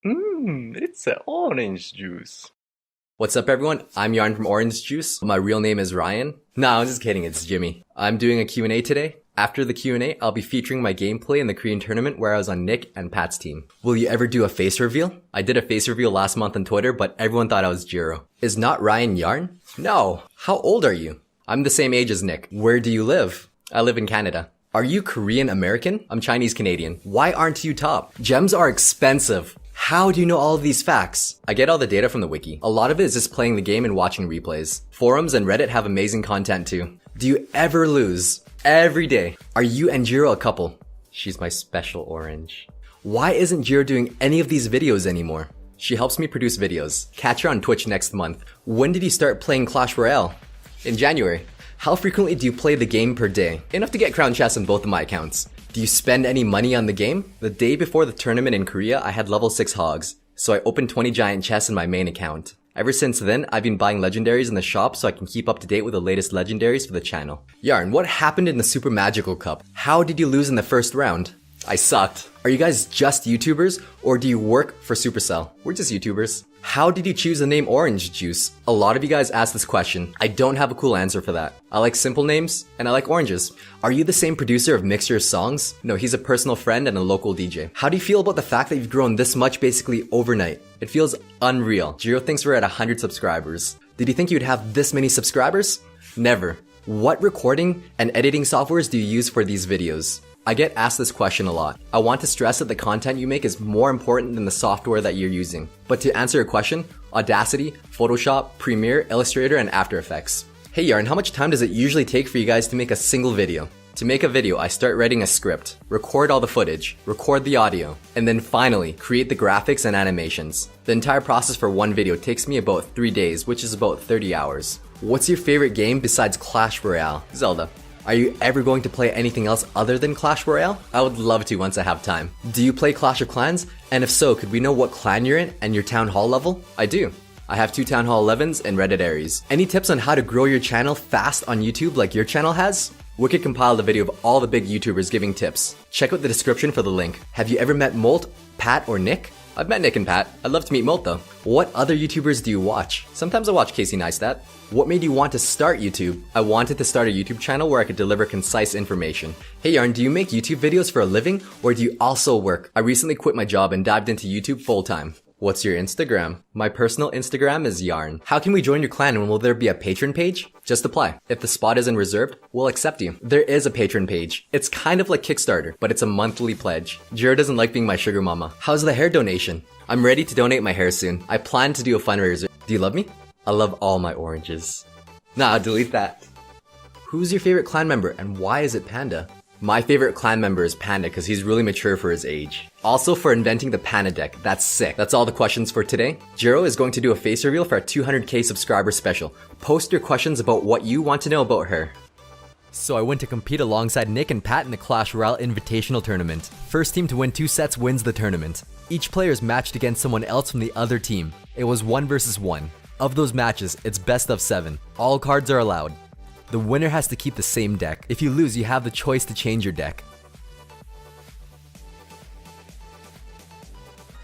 It's a orange juice. What's up, everyone? I'm Yarn from Orange Juice. My real name is Ryan. No, I'm just kidding. It's Jimmy. I'm doing a Q&A today. After the Q&A, I'll be featuring my gameplay in the Korean tournament where I was on Nick and Pat's team. Will you ever do a face reveal? I did a face reveal last month on Twitter, but everyone thought I was Jiro. Is not Ryan Yarn? No. How old are you? I'm the same age as Nick. Where do you live? I live in Canada. Are you Korean American? I'm Chinese Canadian. Why aren't you top? Gems are expensive. How do you know all of these facts? I get all the data from the wiki. A lot of it is just playing the game and watching replays. Forums and Reddit have amazing content too. Do you ever lose? Every day. Are you and Jiro a couple? She's my special orange. Why isn't Jiro doing any of these videos anymore? She helps me produce videos. Catch her on Twitch next month. When did you start playing Clash Royale? In January. How frequently do you play the game per day? Enough to get crown chests on both of my accounts. Do you spend any money on the game? The day before the tournament in Korea, I had level 6 hogs, so I opened 20 giant chests in my main account. Ever since then, I've been buying legendaries in the shop so I can keep up to date with the latest legendaries for the channel. Yarn, what happened in the Super Magical Cup? How did you lose in the first round? I sucked. Are you guys just YouTubers, or do you work for Supercell? We're just YouTubers. How did you choose the name Orange Juice? A lot of you guys asked this question. I don't have a cool answer for that. I like simple names, and I like oranges. Are you the same producer of Mixer's songs? No, he's a personal friend and a local DJ. How do you feel about the fact that you've grown this much basically overnight? It feels unreal. Jiro thinks we're at 100 subscribers. Did you think you'd have this many subscribers? Never. What recording and editing softwares do you use for these videos? I get asked this question a lot. I want to stress that the content you make is more important than the software that you're using. But to answer your question, Audacity, Photoshop, Premiere, Illustrator, and After Effects. Hey Yarn, how much time does it usually take for you guys to make a single video? To make a video, I start writing a script, record all the footage, record the audio, and then finally create the graphics and animations. The entire process for one video takes me about 3 days, which is about 30 hours. What's your favorite game besides Clash Royale? Zelda. Are you ever going to play anything else other than Clash Royale? I would love to once I have time. Do you play Clash of Clans? And if so, could we know what clan you're in and your town hall level? I do. I have 2 Town Hall 11s and Reddit Aries. Any tips on how to grow your channel fast on YouTube like your channel has? Wicked compiled a video of all the big YouTubers giving tips. Check out the description for the link. Have you ever met Molt, Pat, or Nick? I've met Nick and Pat. I'd love to meet Molt though. What other YouTubers do you watch? Sometimes I watch Casey Neistat. What made you want to start YouTube? I wanted to start a YouTube channel where I could deliver concise information. Hey Yarn, do you make YouTube videos for a living or do you also work? I recently quit my job and dived into YouTube full time. What's your Instagram? My personal Instagram is Yarn. How can we join your clan and will there be a patron page? Just apply. If the spot isn't reserved, we'll accept you. There is a patron page. It's kind of like Kickstarter, but it's a monthly pledge. Jiro doesn't like being my sugar mama. How's the hair donation? I'm ready to donate my hair soon. I plan to do a fundraiser. Do you love me? I love all my oranges. Nah, delete that. Who's your favorite clan member and why is it Panda? My favorite clan member is Panda because he's really mature for his age. Also for inventing the Panda deck, that's sick. That's all the questions for today. Jiro is going to do a face reveal for our 200k subscriber special. Post your questions about what you want to know about her. So I went to compete alongside Nick and Pat in the Clash Royale Invitational tournament. First team to win 2 sets wins the tournament. Each player is matched against someone else from the other team. It was 1 versus 1. Of those matches, it's best of 7. All cards are allowed. The winner has to keep the same deck. If you lose, you have the choice to change your deck.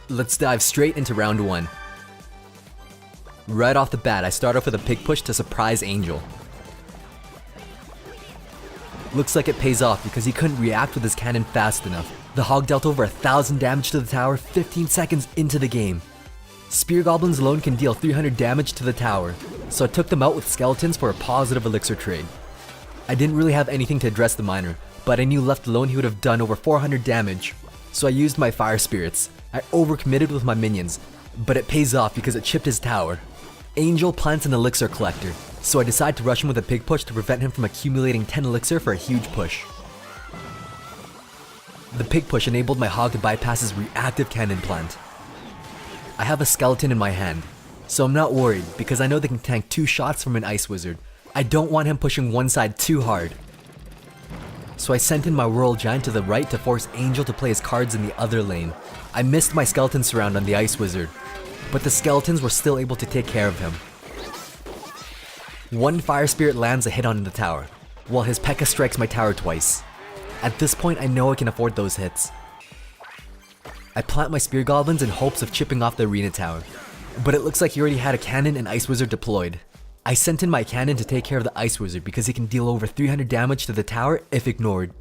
Let's dive straight into round 1. Right off the bat, I start off with a pig push to surprise Angel. Looks like it pays off because he couldn't react with his cannon fast enough. The hog dealt over 1,000 damage to the tower 15 seconds into the game. Spear goblins alone can deal 300 damage to the tower, so I took them out with skeletons for a positive elixir trade. I didn't really have anything to address the miner, but I knew left alone he would have done over 400 damage, so I used my fire spirits. I overcommitted with my minions, but it pays off because it chipped his tower. Angel plants an elixir collector, so I decide to rush him with a pig push to prevent him from accumulating 10 elixir for a huge push. The pig push enabled my hog to bypass his reactive cannon plant. I have a skeleton in my hand, so I'm not worried because I know they can tank 2 shots from an ice wizard. I don't want him pushing one side too hard. So I sent in my Royal Giant to the right to force Angel to play his cards in the other lane. I missed my skeleton surround on the ice wizard, but the skeletons were still able to take care of him. One fire spirit lands a hit on the tower, while his P.E.K.K.A strikes my tower twice. At this point I know I can afford those hits. I plant my spear goblins in hopes of chipping off the arena tower. But it looks like he already had a cannon and ice wizard deployed. I sent in my cannon to take care of the ice wizard because he can deal over 300 damage to the tower if ignored.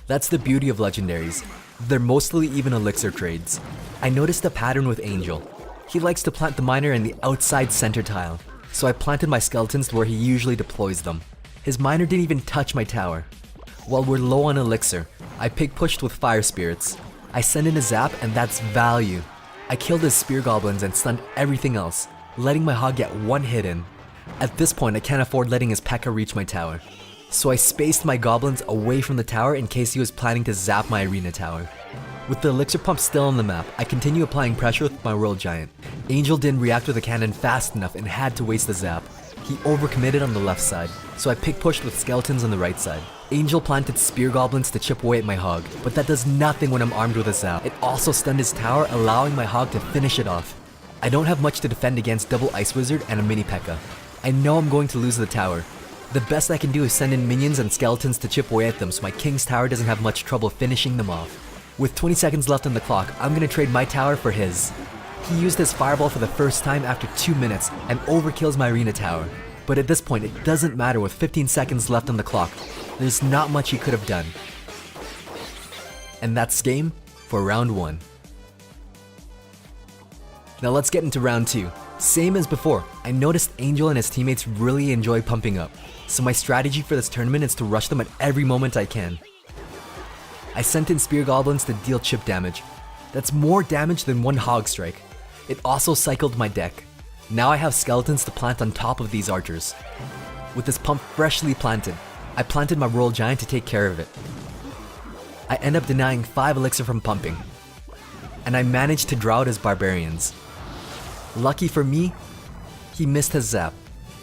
That's the beauty of legendaries. They're mostly even elixir trades. I noticed a pattern with Angel. He likes to plant the miner in the outside center tile, so I planted my skeletons where he usually deploys them. His miner didn't even touch my tower. While we're low on elixir, I pig pushed with fire spirits. I send in a zap and that's value. I killed his spear goblins and stunned everything else, letting my hog get one hit in. At this point I can't afford letting his P.E.K.K.A reach my tower. So I spaced my goblins away from the tower in case he was planning to zap my arena tower. With the elixir pump still on the map, I continue applying pressure with my Royal Giant. Angel didn't react with the cannon fast enough and had to waste the zap. He overcommitted on the left side, so I pig pushed with skeletons on the right side. Angel planted spear goblins to chip away at my hog, but that does nothing when I'm armed with a zap. It also stunned his tower, allowing my hog to finish it off. I don't have much to defend against double ice wizard and a mini P.E.K.K.A. I know I'm going to lose the tower. The best I can do is send in minions and skeletons to chip away at them so my king's tower doesn't have much trouble finishing them off. With 20 seconds left on the clock, I'm gonna trade my tower for his. He used his fireball for the first time after 2 minutes and overkills my arena tower. But at this point, it doesn't matter with 15 seconds left on the clock. There's not much he could have done. And that's game for round 1. Now let's get into round 2. Same as before, I noticed Angel and his teammates really enjoy pumping up. So my strategy for this tournament is to rush them at every moment I can. I sent in spear goblins to deal chip damage. That's more damage than one hog strike. It also cycled my deck. Now I have skeletons to plant on top of these archers. With this pump freshly planted, I planted my Royal Giant to take care of it. I end up denying 5 elixir from pumping. And I managed to draw out his barbarians. Lucky for me, he missed his zap.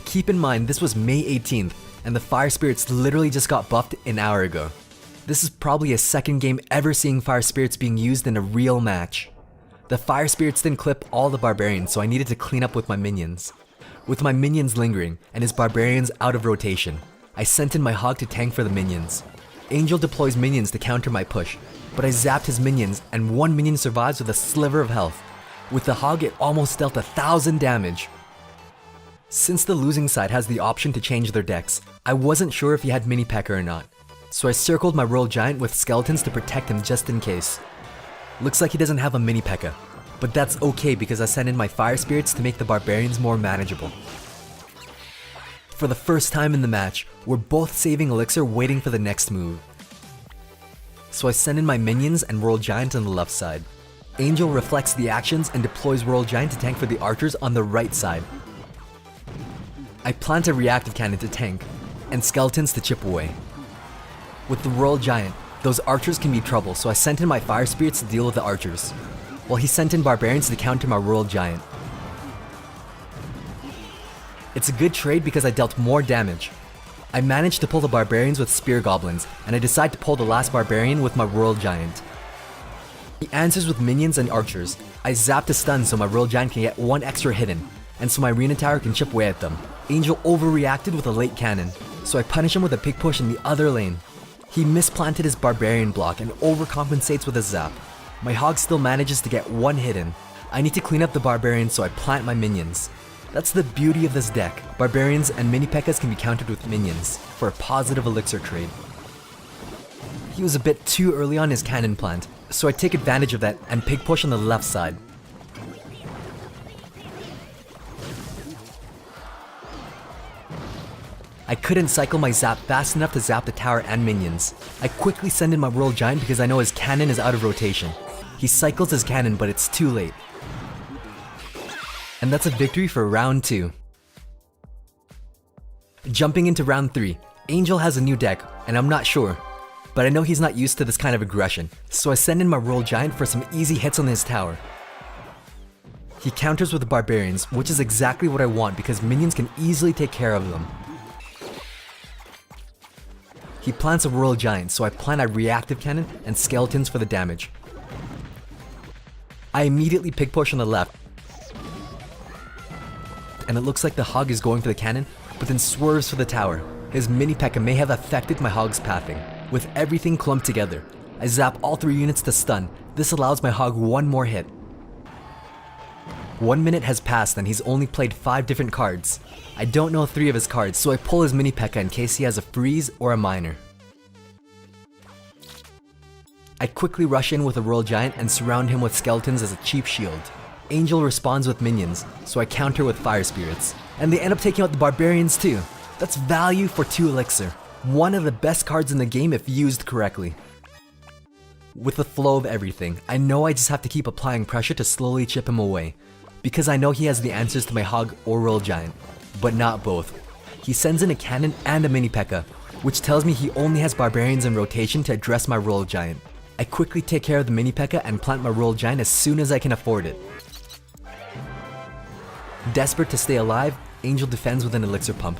Keep in mind this was May 18th and the fire spirits literally just got buffed an hour ago. This is probably a second game ever seeing fire spirits being used in a real match. The fire spirits didn't clip all the barbarians, so I needed to clean up with my minions. With my minions lingering and his barbarians out of rotation, I sent in my hog to tank for the minions. Angel deploys minions to counter my push, but I zapped his minions and one minion survives with a sliver of health. With the hog it almost dealt 1,000 damage. Since the losing side has the option to change their decks, I wasn't sure if he had mini P.E.K.K.A or not. So I circled my Royal Giant with skeletons to protect him just in case. Looks like he doesn't have a mini P.E.K.K.A, but that's okay because I sent in my fire spirits to make the barbarians more manageable. For the first time in the match, we're both saving elixir waiting for the next move. So I send in my minions and Royal Giant on the left side. Angel reflects the actions and deploys Royal Giant to tank for the archers on the right side. I plant a reactive cannon to tank, and skeletons to chip away. With the Royal Giant, those archers can be trouble, so I sent in my fire spirits to deal with the archers, while he sent in barbarians to counter my Royal Giant. It's a good trade because I dealt more damage. I managed to pull the barbarians with spear goblins, and I decide to pull the last barbarian with my Royal Giant. He answers with minions and archers. I zap to stun so my Royal Giant can get one extra hit in, and so my arena tower can chip away at them. Angel overreacted with a late cannon, so I punish him with a pig push in the other lane. He misplanted his barbarian block and overcompensates with a zap. My hog still manages to get one hit in. I need to clean up the barbarians, so I plant my minions. That's the beauty of this deck. Barbarians and mini P.E.K.K.As can be countered with minions for a positive elixir trade. He was a bit too early on his cannon plant, so I take advantage of that and pig push on the left side. I couldn't cycle my zap fast enough to zap the tower and minions. I quickly send in my Royal Giant because I know his cannon is out of rotation. He cycles his cannon, but it's too late. And that's a victory for round 2. Jumping into round 3, Angel has a new deck, and I'm not sure. But I know he's not used to this kind of aggression, so I send in my Royal Giant for some easy hits on his tower. He counters with the barbarians, which is exactly what I want because minions can easily take care of them. He plants a Royal Giant, so I plant a reactive cannon and skeletons for the damage. I immediately pig push on the left, and it looks like the hog is going for the cannon, but then swerves for the tower. His mini P.E.K.K.A may have affected my hog's pathing. With everything clumped together, I zap all 3 units to stun, This allows my Hog one more hit. 1 minute has passed and he's only played 5 different cards. I don't know 3 of his cards, so I pull his mini P.E.K.K.A in case he has a freeze or a miner. I quickly rush in with a Royal Giant and surround him with skeletons as a cheap shield. Angel responds with minions, so I counter with Fire Spirits. And they end up taking out the Barbarians too. That's value for 2 Elixir. One of the best cards in the game if used correctly. With the flow of everything, I know I just have to keep applying pressure to slowly chip him away. Because I know he has the answers to my Hog or Royal Giant, but not both. He sends in a cannon and a mini P.E.K.K.A, which tells me he only has Barbarians in rotation to address my Royal Giant. I quickly take care of the mini P.E.K.K.A and plant my Royal Giant as soon as I can afford it. Desperate to stay alive, Angel defends with an Elixir Pump.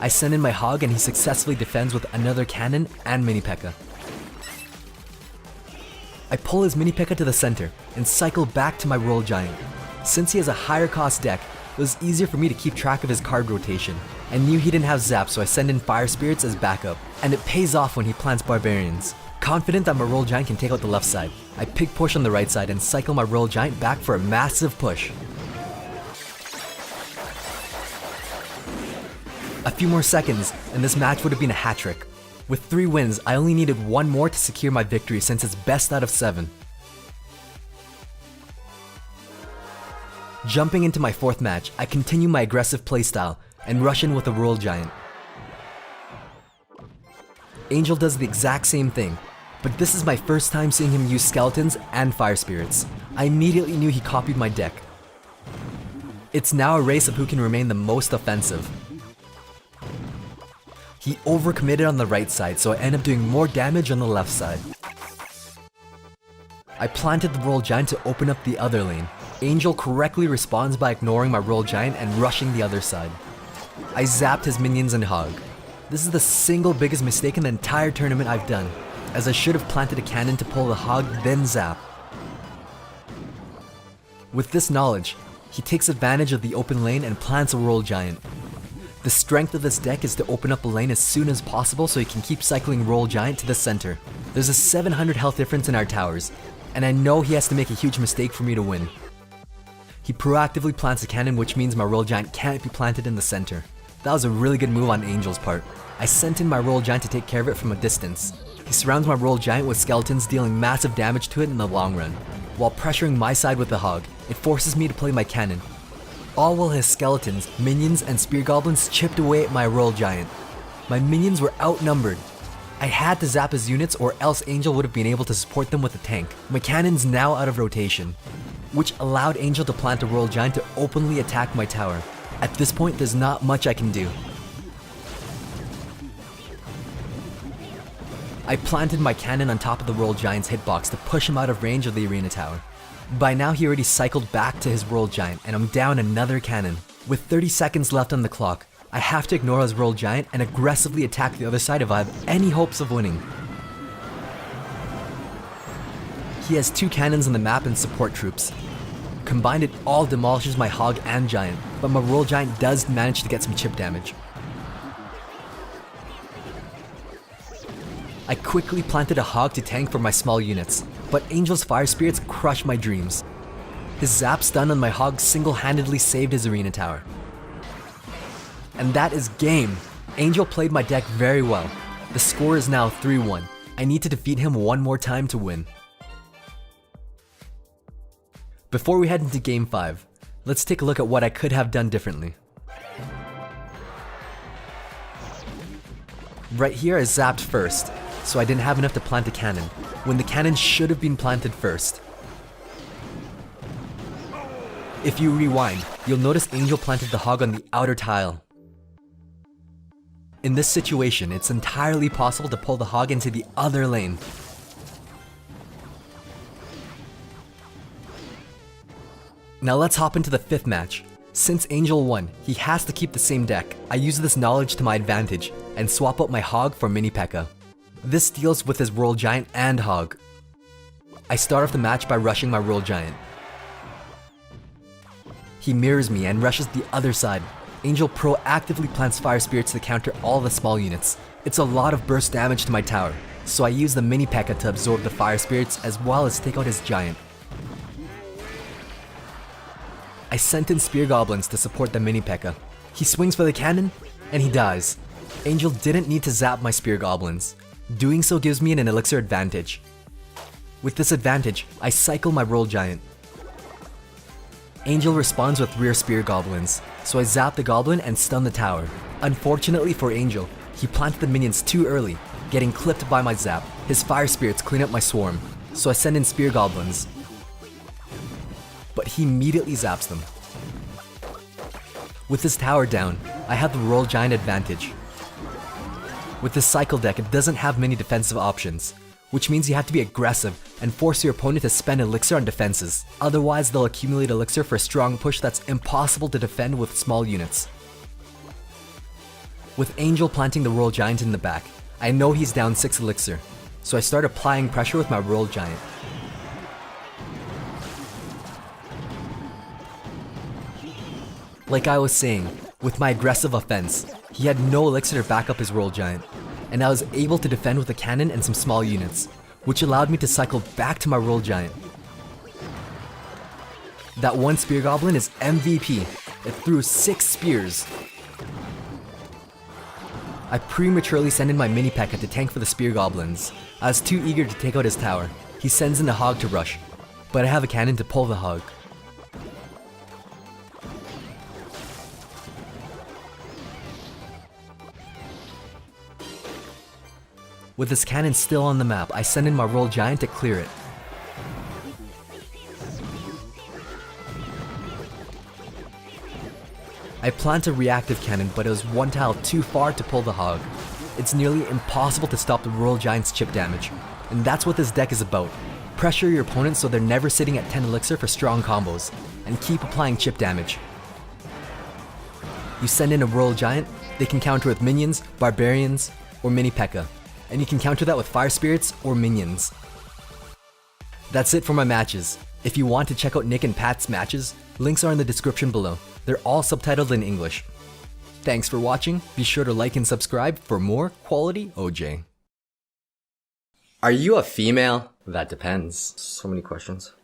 I send in my Hog and he successfully defends with another cannon and mini P.E.K.K.A. I pull his mini P.E.K.K.A to the center and cycle back to my Royal Giant. Since he has a higher cost deck, it was easier for me to keep track of his card rotation. I knew he didn't have Zap, so I send in Fire Spirits as backup, and it pays off when he plants Barbarians. Confident that my Royal Giant can take out the left side, I pig push on the right side and cycle my Royal Giant back for a massive push. A few more seconds, and this match would have been a hat trick. With 3 wins, I only needed 1 more to secure my victory since it's best out of 7. Jumping into my 4th match, I continue my aggressive playstyle and rush in with a Royal Giant. Angel does the exact same thing, but this is my first time seeing him use skeletons and Fire Spirits. I immediately knew he copied my deck. It's now a race of who can remain the most offensive. He overcommitted on the right side, so I end up doing more damage on the left side. I planted the Royal Giant to open up the other lane. Angel correctly responds by ignoring my Royal Giant and rushing the other side. I zapped his minions and Hog. This is the single biggest mistake in the entire tournament I've done, as I should have planted a cannon to pull the Hog then zap. With this knowledge, he takes advantage of the open lane and plants a Royal Giant. The strength of this deck is to open up a lane as soon as possible so he can keep cycling Royal Giant to the center. There's a 700 health difference in our towers, and I know he has to make a huge mistake for me to win. He proactively plants a cannon, which means my Royal Giant can't be planted in the center. That was a really good move on Angel's part. I sent in my Royal Giant to take care of it from a distance. He surrounds my Royal Giant with skeletons, dealing massive damage to it in the long run. While pressuring my side with the Hog, it forces me to play my cannon. All while his skeletons, minions, and spear goblins chipped away at my Royal Giant. My minions were outnumbered. I had to zap his units or else Angel would have been able to support them with a tank. My cannon's now out of rotation, which allowed Angel to plant a Royal Giant to openly attack my tower. At this point, there's not much I can do. I planted my cannon on top of the Royal Giant's hitbox to push him out of range of the arena tower. By now he already cycled back to his Royal Giant and I'm down another cannon. With 30 seconds left on the clock, I have to ignore his Royal Giant and aggressively attack the other side if I have any hopes of winning. He has 2 cannons on the map and support troops. Combined, it all demolishes my Hog and Giant, but my Royal Giant does manage to get some chip damage. I quickly planted a Hog to tank for my small units, but Angel's Fire Spirits crushed my dreams. His zap stun on my Hog single-handedly saved his arena tower. And that is game! Angel played my deck very well. The score is now 3-1. I need to defeat him one more time to win. Before we head into Game 5, let's take a look at what I could have done differently. Right here I zapped first, so I didn't have enough to plant a cannon, when the cannon should have been planted first. If you rewind, you'll notice Angel planted the Hog on the outer tile. In this situation, it's entirely possible to pull the Hog into the other lane. Now let's hop into the 5th match. Since Angel won, he has to keep the same deck. I use this knowledge to my advantage and swap out my Hog for mini P.E.K.K.A. This deals with his Royal Giant and Hog. I start off the match by rushing my Royal Giant. He mirrors me and rushes the other side. Angel proactively plants Fire Spirits to counter all the small units. It's a lot of burst damage to my tower, so I use the mini P.E.K.K.A to absorb the fire spirits as well as take out his giant. I sent in spear goblins to support the mini P.E.K.K.A. He swings for the cannon, and he dies. Angel didn't need to zap my spear goblins. Doing so gives me an elixir advantage. With this advantage, I cycle my roll giant. Angel responds with rear spear goblins, so I zap the goblin and stun the tower. Unfortunately for Angel, he planted the minions too early, getting clipped by my zap. His fire spirits clean up my swarm, so I send in spear goblins. But he immediately zaps them. With his tower down, I have the roll giant advantage. With this cycle deck, it doesn't have many defensive options, which means you have to be aggressive and force your opponent to spend elixir on defenses. Otherwise, they'll accumulate elixir for a strong push that's impossible to defend with small units. With Angel planting the roll giant in the back, I know he's down 6 elixir, so I start applying pressure with my roll giant. Like I was saying, with my aggressive offense, he had no elixir to back up his roll giant, and I was able to defend with a cannon and some small units, which allowed me to cycle back to my roll giant. That one spear goblin is MVP. It threw 6 spears. I prematurely send in my mini P.E.K.K.A to tank for the spear goblins. I was too eager to take out his tower. He sends in the hog to rush, but I have a cannon to pull the hog. With this cannon still on the map, I send in my roll giant to clear it. I plant a reactive cannon, but it was one tile too far to pull the hog. It's nearly impossible to stop the roll giant's chip damage, and that's what this deck is about. Pressure your opponents so they're never sitting at 10 elixir for strong combos, and keep applying chip damage. You send in a roll giant, they can counter with minions, barbarians, or mini P.E.K.K.A. And you can counter that with fire spirits or minions. That's it for my matches. If you want to check out Nick and Pat's matches, links are in the description below. They're all subtitled in English. Thanks for watching. Be sure to like and subscribe for more quality OJ. Are you a female? That depends. So many questions.